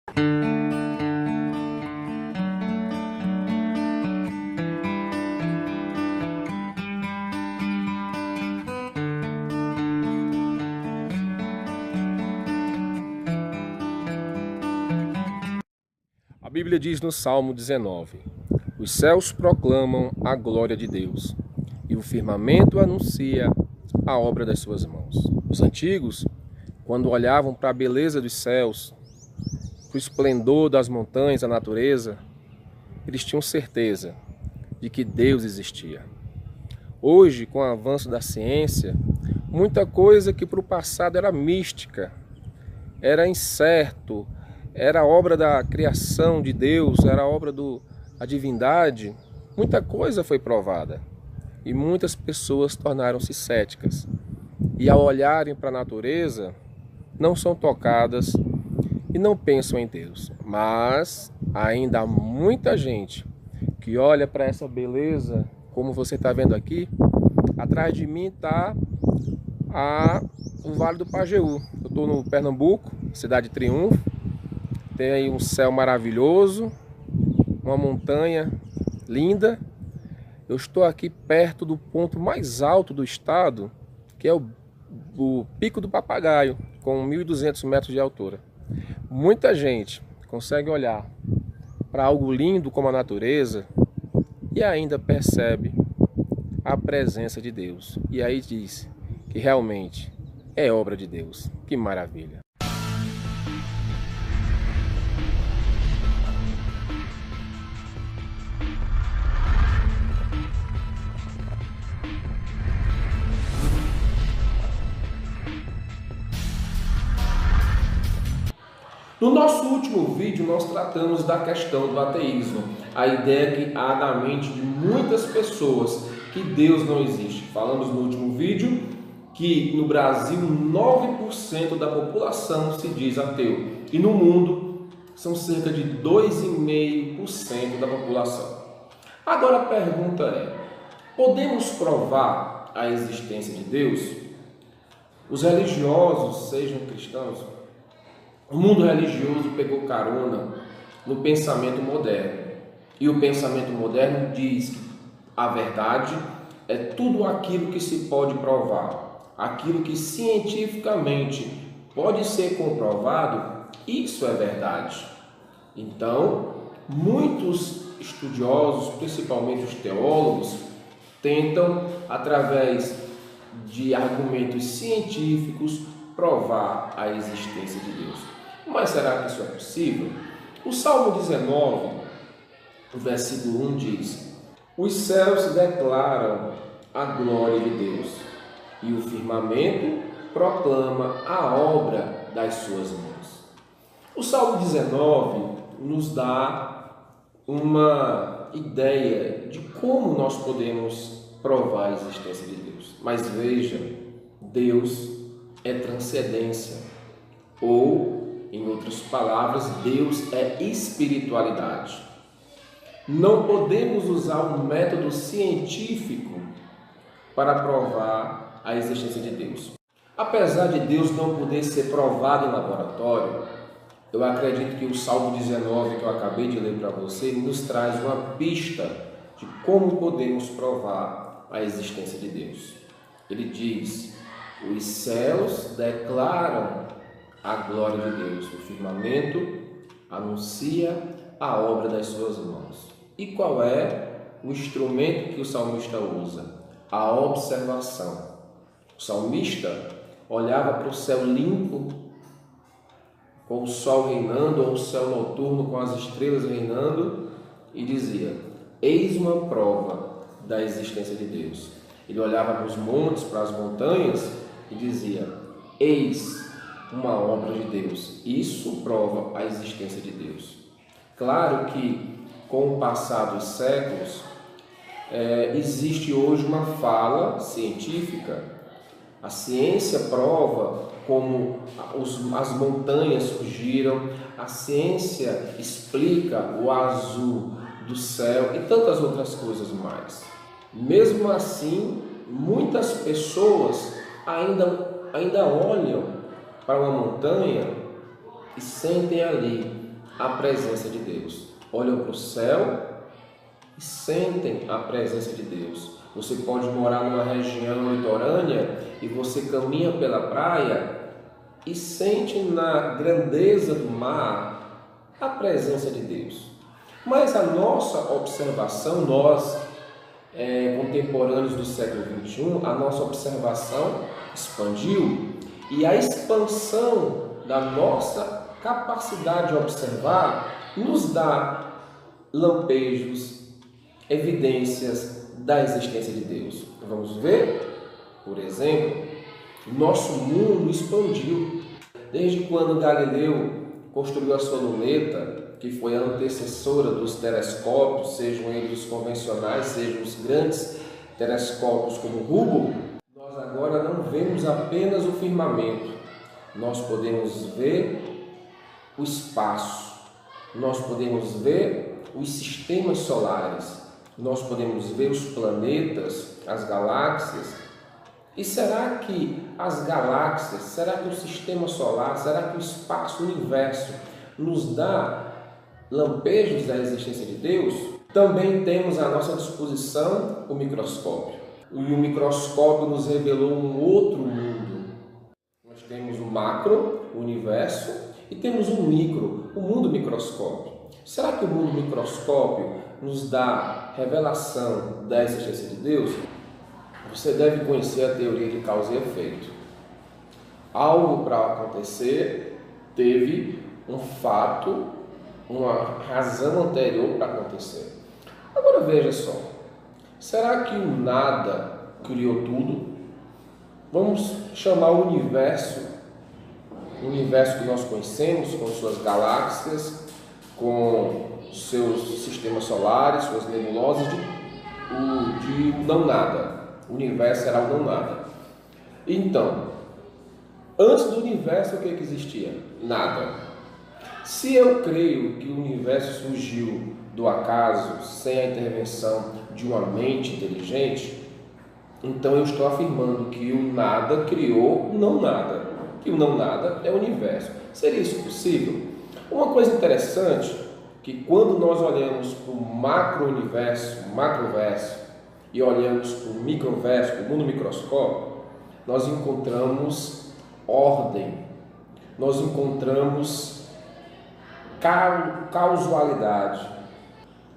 A Bíblia diz no Salmo 19: os céus proclamam a glória de Deus, e o firmamento anuncia a obra das suas mãos. Os antigos, quando olhavam para a beleza dos céus, para o esplendor das montanhas, da natureza, eles tinham certeza de que Deus existia. Hoje, com o avanço da ciência, muita coisa que para o passado era mística, era incerto, era obra da criação de Deus, era obra da divindade, muita coisa foi provada. E muitas pessoas tornaram-se céticas. E ao olharem para a natureza, não são tocadas e não pensam em Deus. Mas ainda há muita gente que olha para essa beleza, como você está vendo aqui. Atrás de mim está o Vale do Pajeú. Eu estou no Pernambuco, cidade de Triunfo. Tem aí um céu maravilhoso, uma montanha linda. Eu estou aqui perto do ponto mais alto do estado, que é o Pico do Papagaio, com 1.200 metros de altura. Muita gente consegue olhar para algo lindo como a natureza e ainda percebe a presença de Deus. E aí diz que realmente é obra de Deus. Que maravilha! No nosso último vídeo, nós tratamos da questão do ateísmo, a ideia que há na mente de muitas pessoas que Deus não existe. Falamos no último vídeo que no Brasil 9% da população se diz ateu e no mundo são cerca de 2,5% da população. Agora a pergunta é: podemos provar a existência de Deus? Os religiosos, sejam cristãos, o mundo religioso pegou carona no pensamento moderno. E o pensamento moderno diz que a verdade é tudo aquilo que se pode provar, aquilo que cientificamente pode ser comprovado, isso é verdade. Então, muitos estudiosos, principalmente os teólogos, tentam, através de argumentos científicos, provar a existência de Deus. Mas será que isso é possível? O Salmo 19, o versículo 1 diz: os céus declaram a glória de Deus, e o firmamento proclama a obra das suas mãos. O Salmo 19 nos dá uma ideia de como nós podemos provar a existência de Deus. Mas veja, Deus é transcendência, ou, em outras palavras, Deus é espiritualidade. Não podemos usar um método científico para provar a existência de Deus. Apesar de Deus não poder ser provado em laboratório, eu acredito que o Salmo 19 que eu acabei de ler para você nos traz uma pista de como podemos provar a existência de Deus. Ele diz: os céus declaram a glória de Deus, o firmamento anuncia a obra das suas mãos. E qual é o instrumento que o salmista usa? A observação. O salmista olhava para o céu limpo, com o sol reinando, ou o céu noturno com as estrelas reinando, e dizia: eis uma prova da existência de Deus. Ele olhava para os montes, para as montanhas, e dizia: eis uma obra de Deus. Isso prova a existência de Deus. Claro que com o passar dos séculos existe hoje uma fala científica. A ciência prova como as montanhas surgiram, a ciência explica o azul do céu e tantas outras coisas mais. Mesmo assim, muitas pessoas ainda olham para uma montanha e sentem ali a presença de Deus. Olham para o céu e sentem a presença de Deus. Você pode morar numa região litorânea e você caminha pela praia e sente na grandeza do mar a presença de Deus. Mas a nossa observação, nós contemporâneos do século XXI, a nossa observação expandiu e a expansão da nossa capacidade de observar nos dá lampejos, evidências da existência de Deus. Vamos ver, por exemplo, nosso mundo expandiu. Desde quando Galileu construiu a sua luneta, que foi a antecessora dos telescópios, sejam eles os convencionais, sejam os grandes telescópios como o Hubble, nós agora não vemos apenas o firmamento, nós podemos ver o espaço, nós podemos ver os sistemas solares, nós podemos ver os planetas, as galáxias. E será que as galáxias, será que o sistema solar, será que o espaço, o universo nos dá lampejos da existência de Deus? Também temos à nossa disposição o microscópio. E o microscópio nos revelou um outro mundo. Nós temos o macro, o universo, e temos o micro, o mundo microscópio. Será que o mundo microscópio nos dá revelação da existência de Deus? Você deve conhecer a teoria de causa e efeito. Algo para acontecer teve um fato, uma razão anterior para acontecer. Agora veja só, será que o nada criou tudo? Vamos chamar o universo que nós conhecemos, com suas galáxias, com seus sistemas solares, suas nebulosas, de não nada. O universo era o não nada. Então, antes do universo, o que existia? Nada. Se eu creio que o universo surgiu do acaso, sem a intervenção de uma mente inteligente, então eu estou afirmando que o nada criou o não nada. Que o não nada é o universo. Seria isso possível? Uma coisa interessante, que quando nós olhamos para o macro-universo, macroverso, e olhamos para o microverso, para o mundo microscópio, nós encontramos ordem, nós encontramos causalidade.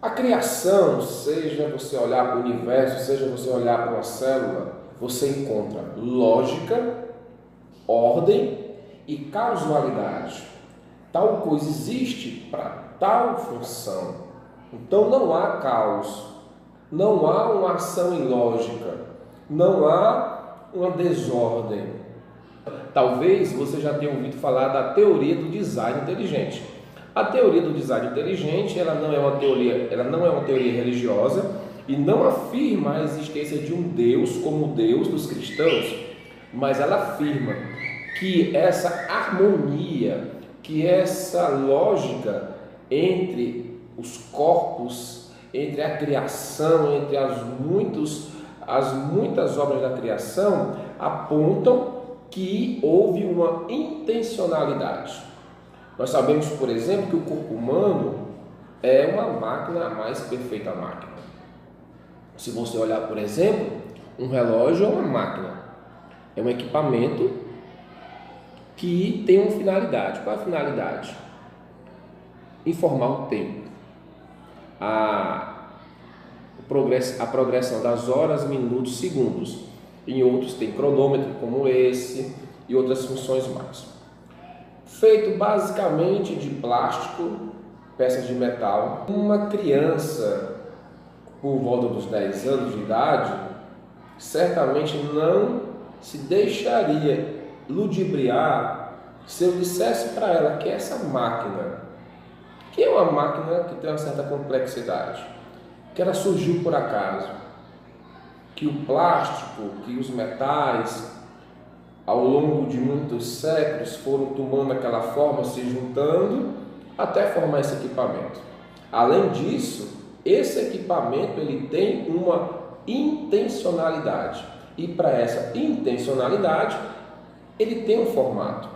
A criação, seja você olhar para o universo, seja você olhar para uma célula, você encontra lógica, ordem e causalidade. Tal coisa existe para tal função. Então não há caos. Não há uma ação ilógica, não há uma desordem. Talvez você já tenha ouvido falar da teoria do design inteligente. A teoria do design inteligente, ela não é uma teoria religiosa e não afirma a existência de um Deus como o Deus dos cristãos, mas ela afirma que essa harmonia, que essa lógica entre os corpos, entre a criação, entre as muitas obras da criação, apontam que houve uma intencionalidade. Nós sabemos, por exemplo, que o corpo humano é uma máquina, a mais perfeita máquina. Se você olhar, por exemplo, um relógio é uma máquina, é um equipamento que tem uma finalidade. Qual é a finalidade? Informar o tempo. A progressão das horas, minutos, segundos. Em outros tem cronômetro como esse e outras funções mais. Feito basicamente de plástico, peças de metal. Uma criança por volta dos 10 anos de idade certamente não se deixaria ludibriar se eu dissesse para ela que essa máquina, que é uma máquina que tem uma certa complexidade, que ela surgiu por acaso, que o plástico, que os metais, ao longo de muitos séculos, foram tomando aquela forma, se juntando, até formar esse equipamento. Além disso, esse equipamento ele tem uma intencionalidade, e para essa intencionalidade, ele tem um formato.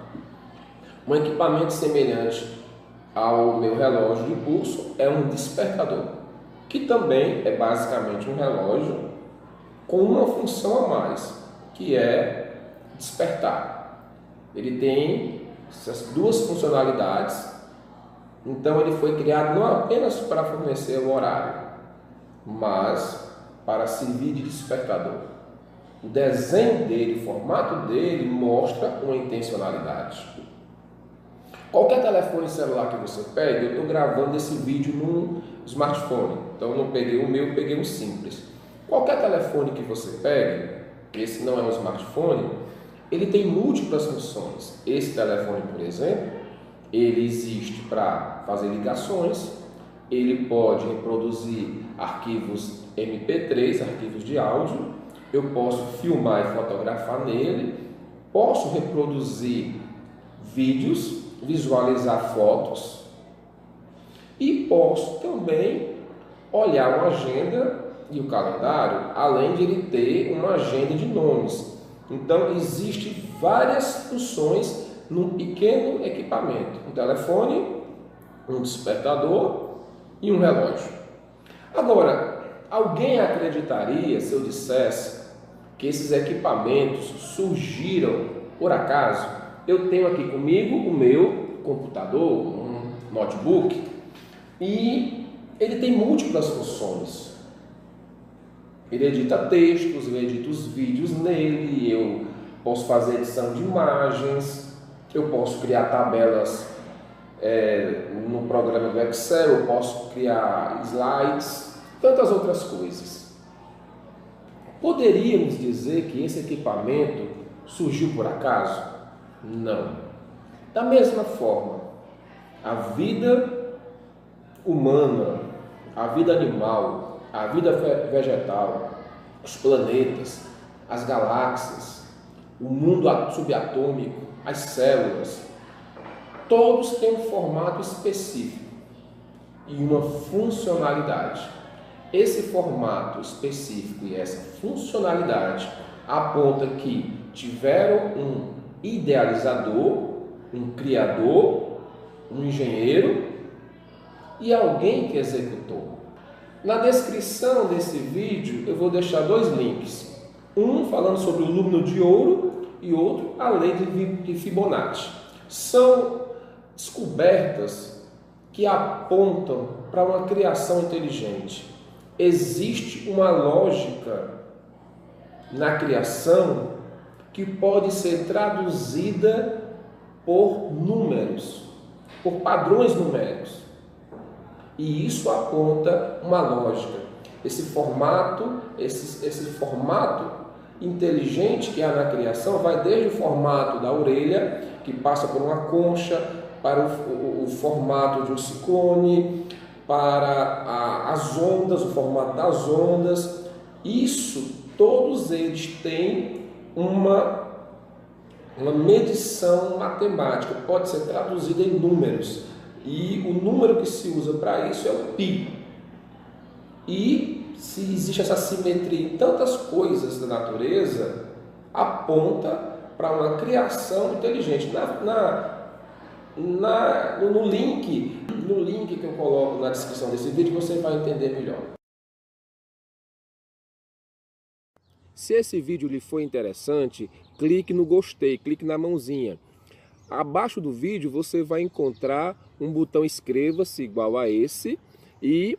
Um equipamento semelhante ao meu relógio de pulso é um despertador, que também é basicamente um relógio com uma função a mais, que é despertar. Ele tem essas duas funcionalidades, então ele foi criado não apenas para fornecer o horário, mas para servir de despertador. O desenho dele, o formato dele mostra uma intencionalidade. Qualquer telefone celular que você pegue, eu estou gravando esse vídeo num smartphone, então eu não peguei o meu, peguei um simples. Qualquer telefone que você pegue, esse não é um smartphone, ele tem múltiplas funções. Esse telefone, por exemplo, ele existe para fazer ligações, ele pode reproduzir arquivos MP3, arquivos de áudio, eu posso filmar e fotografar nele, posso reproduzir vídeos, visualizar fotos e posso também olhar uma agenda e o calendário, além de ele ter uma agenda de nomes. Então, existem várias funções num pequeno equipamento, um telefone, um despertador e um relógio. Agora, alguém acreditaria se eu dissesse que esses equipamentos surgiram por acaso? Eu tenho aqui comigo o meu computador, um notebook, e ele tem múltiplas funções. Ele edita textos, eu edito os vídeos nele, eu posso fazer edição de imagens, eu posso criar tabelas no programa do Excel, eu posso criar slides, tantas outras coisas. Poderíamos dizer que esse equipamento surgiu por acaso? Não. Da mesma forma, a vida humana, a vida animal, a vida vegetal, os planetas, as galáxias, o mundo subatômico, as células, todos têm um formato específico e uma funcionalidade. Esse formato específico e essa funcionalidade aponta que tiveram um idealizador, um criador, um engenheiro e alguém que executou. Na descrição desse vídeo eu vou deixar dois links, um falando sobre o lúmino de ouro e outro a lei de Fibonacci. São descobertas que apontam para uma criação inteligente. Existe uma lógica na criação que pode ser traduzida por números, por padrões numéricos. E isso aponta uma lógica. Esse formato inteligente que há na criação vai desde o formato da orelha, que passa por uma concha, para o formato de um ciclone, para as ondas, o formato das ondas. Isso, todos eles têm uma medição matemática, pode ser traduzida em números. E o número que se usa para isso é o π. E se existe essa simetria em tantas coisas da natureza, aponta para uma criação inteligente. No link que eu coloco na descrição desse vídeo, você vai entender melhor. Se esse vídeo lhe foi interessante, clique no gostei, clique na mãozinha. Abaixo do vídeo você vai encontrar um botão inscreva-se igual a esse, e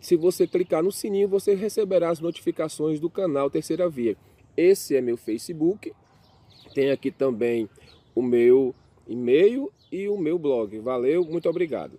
se você clicar no sininho você receberá as notificações do canal Terceira Via. Esse é meu Facebook, tem aqui também o meu e-mail e o meu blog. Valeu, muito obrigado.